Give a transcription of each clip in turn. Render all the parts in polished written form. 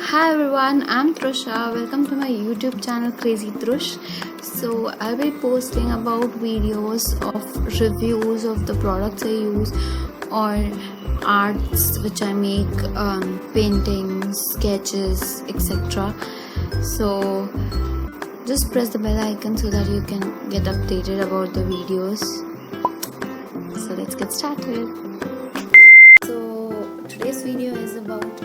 Hi everyone, I'm Trusha. Welcome to my YouTube channel Crazy Trush. So I'll be posting about videos of reviews of the products I use or arts which I make, paintings, sketches, etc. So just press the bell icon so that you can get updated about the videos. So let's get started. So today's video is about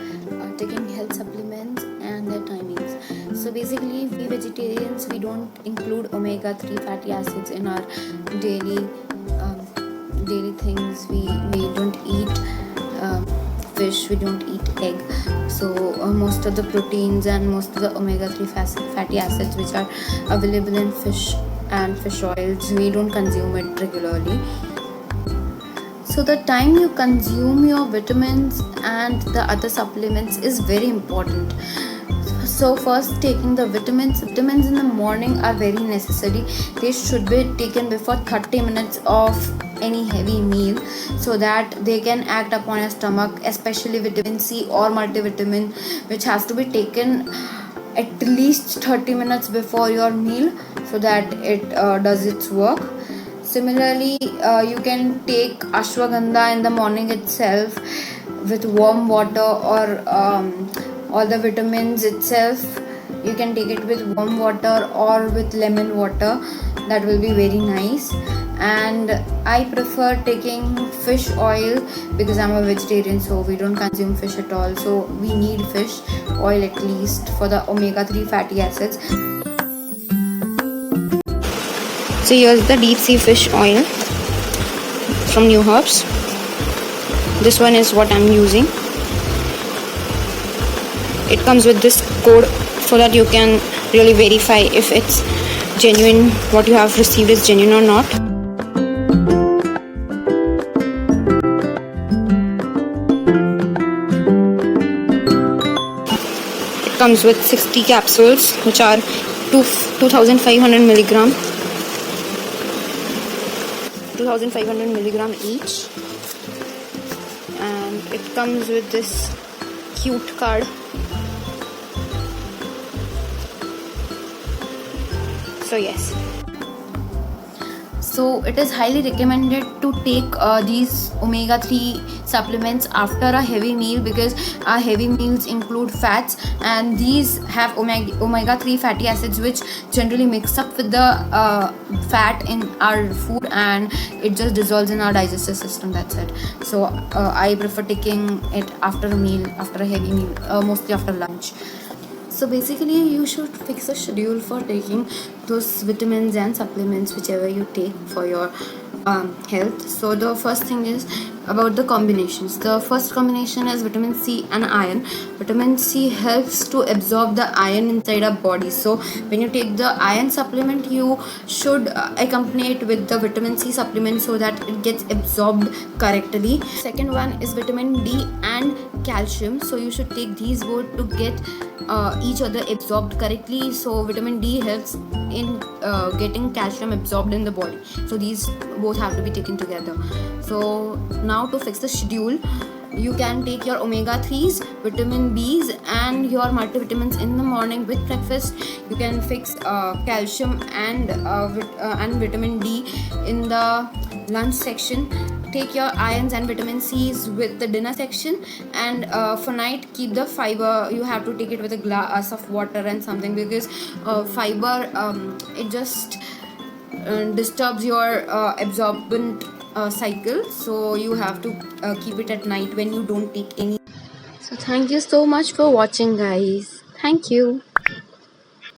taking health supplements and their timings. So basically, we vegetarians, we don't include omega-3 fatty acids in our daily things. We don't eat fish, we don't eat egg. So most of the proteins and most of the omega-3 fatty acids which are available in fish and fish oils, we don't consume it regularly. So the time you consume your vitamins and the other supplements is very important. So first, taking the vitamins in the morning are very necessary. They should be taken before 30 minutes of any heavy meal so that they can act upon your stomach, especially vitamin C or multivitamin, which has to be taken at least 30 minutes before your meal so that it does its work. Similarly, you can take ashwagandha in the morning itself with warm water, or all the vitamins itself. You can take it with warm water or with lemon water. That will be very nice. And I prefer taking fish oil because I'm a vegetarian, so we don't consume fish at all. So we need fish oil at least for the omega-3 fatty acids. So here's the deep sea fish oil from New Herbs. This one is what I'm using. It comes with this code so that you can really verify if it's genuine, what you have received is genuine or not. It comes with 60 capsules which are 2500 milligram. 2500 milligram each, and it comes with this cute card. So yes, so it is highly recommended to take these omega-3 supplements after a heavy meal because our heavy meals include fats, and these have omega-3 fatty acids which generally mix up with the fat in our food and it just dissolves in our digestive system. That's it. So I prefer taking it after a meal, after a heavy meal, mostly after lunch. So basically, you should fix a schedule for taking those vitamins and supplements whichever you take for your health. So the first thing is about the combinations. The first combination is vitamin C and iron. Vitamin C helps to absorb the iron inside our body. So when you take the iron supplement, you should accompany it with the vitamin C supplement so that it gets absorbed correctly. Second one is vitamin D and calcium. So you should take these both to get each other absorbed correctly. So vitamin D helps in getting calcium absorbed in the body. So these both have to be taken together. So now to fix the schedule, you can take your omega-3s, vitamin Bs and your multivitamins in the morning with breakfast. You can fix calcium and vitamin D in the lunch section. Take your irons and vitamin C's with the dinner section, and for night keep the fiber. You have to take it with a glass of water and something because fiber it just disturbs your absorbent cycle, so you have to keep it at night when you don't take any. So thank you so much for watching, guys. Thank you.